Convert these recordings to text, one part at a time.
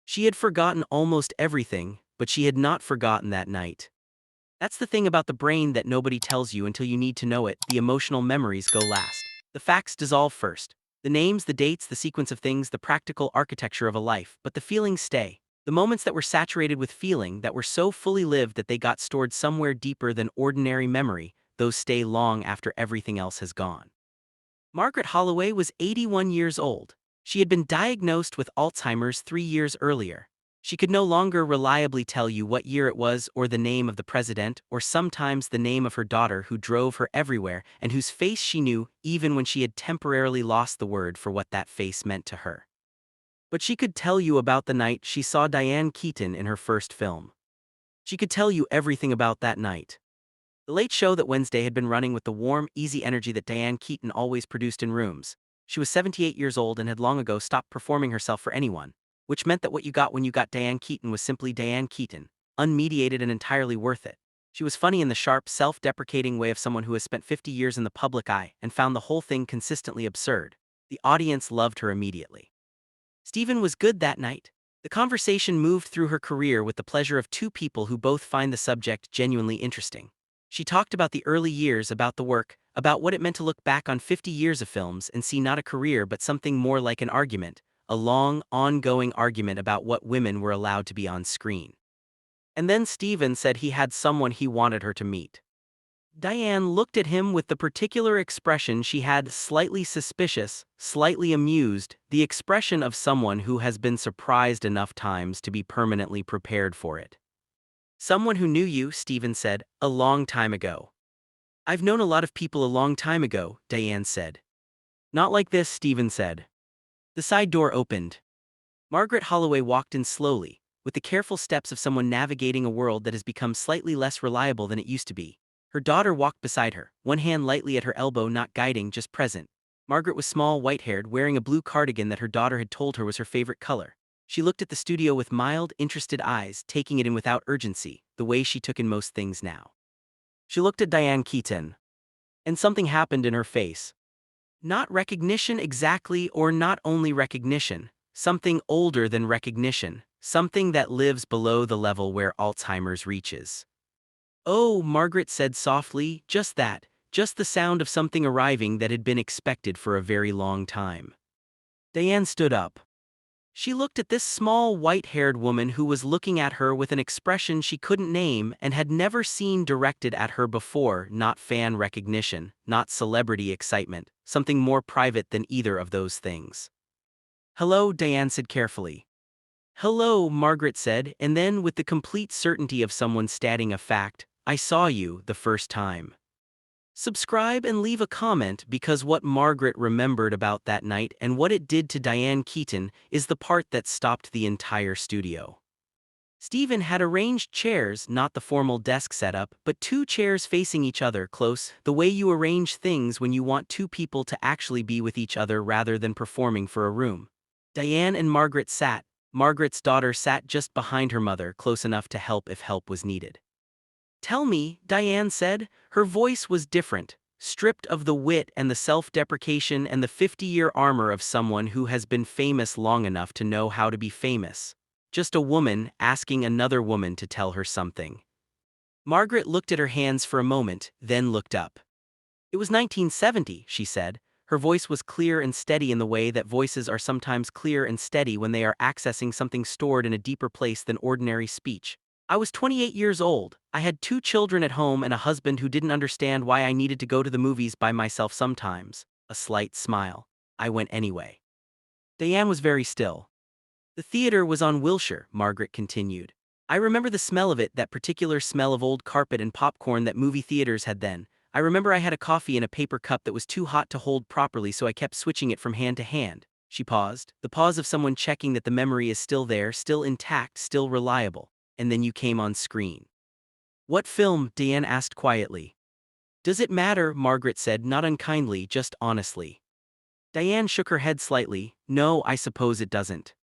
She had forgotten almost everything, but she had not forgotten that night. That's the thing about the brain that nobody tells you until you need to know it. The emotional memories go last. The facts dissolve first. The names, the dates, the sequence of things, the practical architecture of a life, but the feelings stay. The moments that were saturated with feeling, that were so fully lived that they got stored somewhere deeper than ordinary memory, those stay long after everything else has gone. Margaret Holloway was 81 years old. She had been diagnosed with Alzheimer's 3 years earlier. She could no longer reliably tell you what year it was or the name of the president or sometimes the name of her daughter who drove her everywhere and whose face she knew even when she had temporarily lost the word for what that face meant to her. But she could tell you about the night she saw Diane Keaton in her first film. She could tell you everything about that night. The late show that Wednesday had been running with the warm, easy energy that Diane Keaton always produced in rooms. She was 78 years old and had long ago stopped performing herself for anyone, which meant that what you got when you got Diane Keaton was simply Diane Keaton, unmediated and entirely worth it. She was funny in the sharp, self-deprecating way of someone who has spent 50 years in the public eye and found the whole thing consistently absurd. The audience loved her immediately. Stephen was good that night. The conversation moved through her career with the pleasure of two people who both find the subject genuinely interesting. She talked about the early years, about the work, about what it meant to look back on 50 years of films and see not a career but something more like an argument, a long, ongoing argument about what women were allowed to be on screen. And then Stephen said he had someone he wanted her to meet. Diane looked at him with the particular expression she had, slightly suspicious, slightly amused, the expression of someone who has been surprised enough times to be permanently prepared for it. Someone who knew you, Stephen said, a long time ago. I've known a lot of people a long time ago, Diane said. Not like this, Stephen said. The side door opened. Margaret Holloway walked in slowly, with the careful steps of someone navigating a world that has become slightly less reliable than it used to be. Her daughter walked beside her, one hand lightly at her elbow, not guiding, just present. Margaret was small, white-haired, wearing a blue cardigan that her daughter had told her was her favorite color. She looked at the studio with mild, interested eyes, taking it in without urgency, the way she took in most things now. She looked at Diane Keaton. And something happened in her face. Not recognition exactly, or not only recognition, something older than recognition, something that lives below the level where Alzheimer's reaches. Oh, Margaret said softly, just that, just the sound of something arriving that had been expected for a very long time. Diane stood up. She looked at this small, white-haired woman who was looking at her with an expression she couldn't name and had never seen directed at her before, not fan recognition, not celebrity excitement, something more private than either of those things. Hello, Diane said carefully. Hello, Margaret said, and then with the complete certainty of someone stating a fact, I saw you the first time. Subscribe and leave a comment, because what Margaret remembered about that night and what it did to Diane Keaton is the part that stopped the entire studio. Stephen had arranged chairs, not the formal desk setup, but two chairs facing each other close, the way you arrange things when you want two people to actually be with each other rather than performing for a room. Diane and Margaret sat. Margaret's daughter sat just behind her mother, close enough to help if help was needed. Tell me, Diane said. Her voice was different, stripped of the wit and the self-deprecation and the 50-year armor of someone who has been famous long enough to know how to be famous. Just a woman asking another woman to tell her something. Margaret looked at her hands for a moment, then looked up. It was 1970, she said. Her voice was clear and steady in the way that voices are sometimes clear and steady when they are accessing something stored in a deeper place than ordinary speech. I was 28 years old. I had 2 children at home and a husband who didn't understand why I needed to go to the movies by myself sometimes. A slight smile. I went anyway. Diane was very still. The theater was on Wilshire, Margaret continued. I remember the smell of it, that particular smell of old carpet and popcorn that movie theaters had then. I remember I had a coffee in a paper cup that was too hot to hold properly, so I kept switching it from hand to hand. She paused, the pause of someone checking that the memory is still there, still intact, still reliable. And then you came on screen. What film? Diane asked quietly. Does it matter? Margaret said, not unkindly, just honestly. Diane shook her head slightly. No, I suppose it doesn't.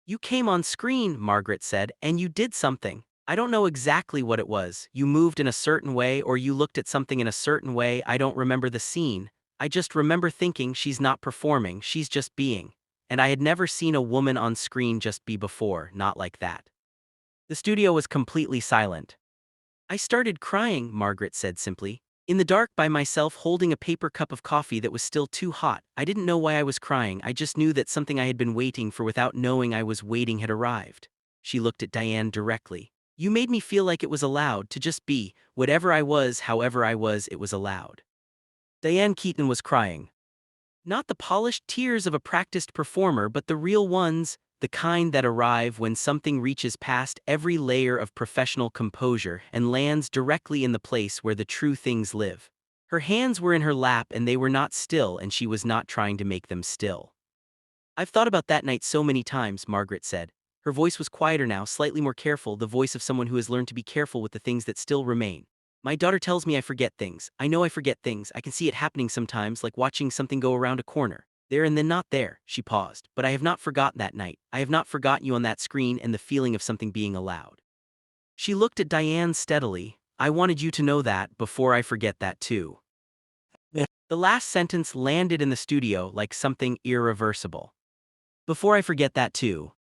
You came on screen, Margaret said, and you did something. I don't know exactly what it was. You moved in a certain way, or you looked at something in a certain way. I don't remember the scene. I just remember thinking, she's not performing, she's just being. and I had never seen a woman on screen just be before, not like that. The studio was completely silent. I started crying, Margaret said simply. In the dark by myself holding a paper cup of coffee that was still too hot. I didn't know why I was crying, I just knew that something I had been waiting for without knowing I was waiting had arrived. She looked at Diane directly. You made me feel like it was allowed to just be, whatever I was, however I was, it was allowed. Diane Keaton was crying. Not the polished tears of a practiced performer, but the real ones, the kind that arrive when something reaches past every layer of professional composure and lands directly in the place where the true things live. Her hands were in her lap and they were not still, and she was not trying to make them still. I've thought about that night so many times, Margaret said. Her voice was quieter now, slightly more careful, the voice of someone who has learned to be careful with the things that still remain. My daughter tells me I forget things. I know I forget things. I can see it happening sometimes, like watching something go around a corner. There and then not there, she paused. But I have not forgotten that night. I have not forgotten you on that screen and the feeling of something being allowed. She looked at Diane steadily. I wanted you to know that before I forget that too. The last sentence landed in the studio like something irreversible. Before I forget that too.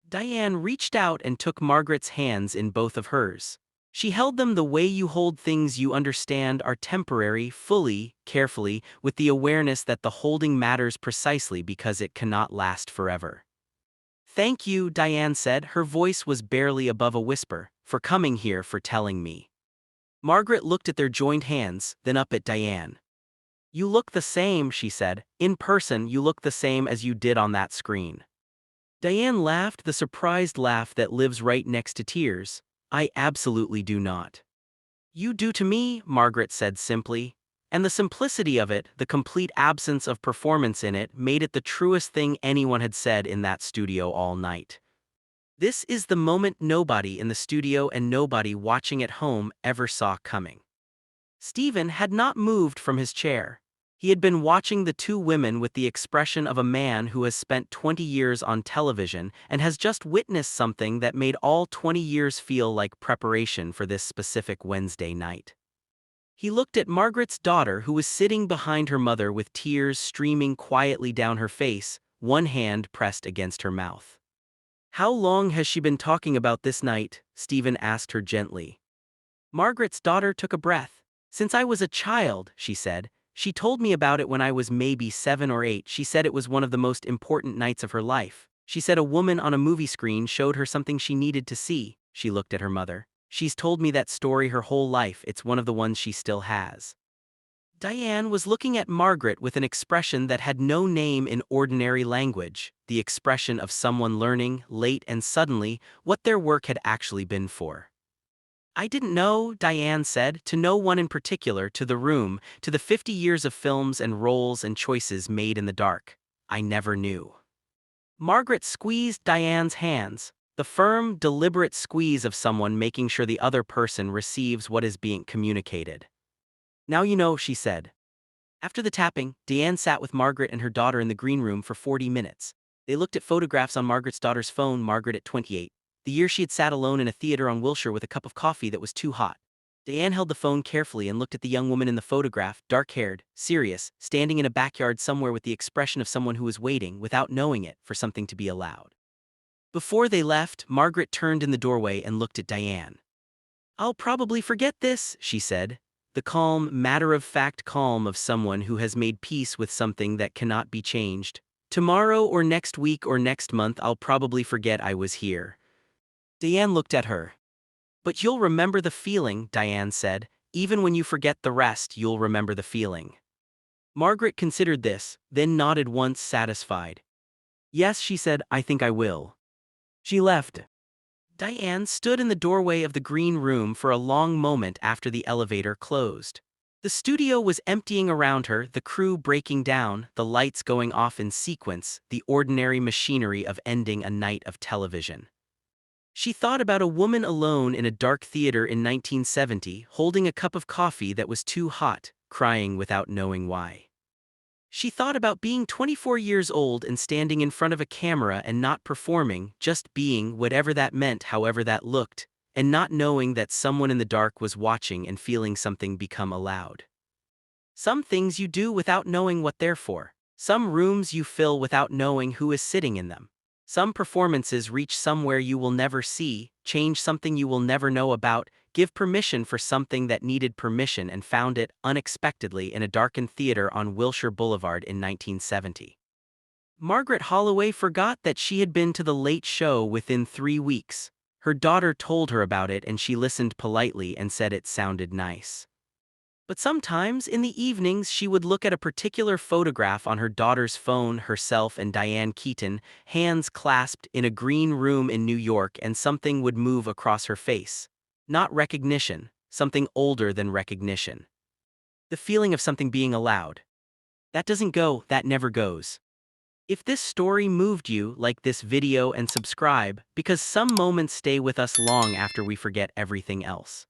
Diane reached out and took Margaret's hands in both of hers. She held them the way you hold things you understand are temporary, fully, carefully, with the awareness that the holding matters precisely because it cannot last forever. Thank you, Diane said, her voice was barely above a whisper, for coming here, for telling me. Margaret looked at their joined hands, then up at Diane. You look the same, she said. In person, you look the same as you did on that screen. Diane laughed, the surprised laugh that lives right next to tears. I absolutely do not. You do to me, Margaret said simply. And the simplicity of it, the complete absence of performance in it, made it the truest thing anyone had said in that studio all night. This is the moment nobody in the studio and nobody watching at home ever saw coming. Stephen had not moved from his chair. He had been watching the two women with the expression of a man who has spent 20 years on television and has just witnessed something that made all 20 years feel like preparation for this specific Wednesday night. He looked at Margaret's daughter, who was sitting behind her mother with tears streaming quietly down her face, one hand pressed against her mouth. How long has she been talking about this night? Stephen asked her gently. Margaret's daughter took a breath. Since I was a child, she said. She told me about it when I was maybe 7 or 8. She said it was one of the most important nights of her life. She said a woman on a movie screen showed her something she needed to see. She looked at her mother. She's told me that story her whole life. It's one of the ones she still has. Diane was looking at Margaret with an expression that had no name in ordinary language, the expression of someone learning, late and suddenly, what their work had actually been for. I didn't know, Diane said, to no one in particular, to the room, to the 50 years of films and roles and choices made in the dark. I never knew. Margaret squeezed Diane's hands, the firm, deliberate squeeze of someone making sure the other person receives what is being communicated. Now you know, she said. After the tapping, Diane sat with Margaret and her daughter in the green room for 40 minutes. They looked at photographs on Margaret's daughter's phone, Margaret at 28. The year she had sat alone in a theater on Wilshire with a cup of coffee that was too hot. Diane held the phone carefully and looked at the young woman in the photograph, dark-haired, serious, standing in a backyard somewhere with the expression of someone who was waiting, without knowing it, for something to be allowed. Before they left, Margaret turned in the doorway and looked at Diane. I'll probably forget this, she said. The calm, matter-of-fact calm of someone who has made peace with something that cannot be changed. Tomorrow or next week or next month I'll probably forget I was here. Diane looked at her. But you'll remember the feeling, Diane said. Even when you forget the rest, you'll remember the feeling. Margaret considered this, then nodded once, satisfied. Yes, she said, I think I will. She left. Diane stood in the doorway of the green room for a long moment after the elevator closed. The studio was emptying around her, the crew breaking down, the lights going off in sequence, the ordinary machinery of ending a night of television. She thought about a woman alone in a dark theater in 1970, holding a cup of coffee that was too hot, crying without knowing why. She thought about being 24 years old and standing in front of a camera and not performing, just being, whatever that meant, however that looked, and not knowing that someone in the dark was watching and feeling something become allowed. Some things you do without knowing what they're for. Some rooms you fill without knowing who is sitting in them. Some performances reach somewhere you will never see, change something you will never know about, give permission for something that needed permission and found it, unexpectedly, in a darkened theater on Wilshire Boulevard in 1970. Margaret Holloway forgot that she had been to the Late Show within 3 weeks. Her daughter told her about it and she listened politely and said it sounded nice. But sometimes, in the evenings, she would look at a particular photograph on her daughter's phone, herself and Diane Keaton, hands clasped in a green room in New York, and something would move across her face. Not recognition, something older than recognition. The feeling of something being allowed. That doesn't go, that never goes. If this story moved you, like this video and subscribe, because some moments stay with us long after we forget everything else.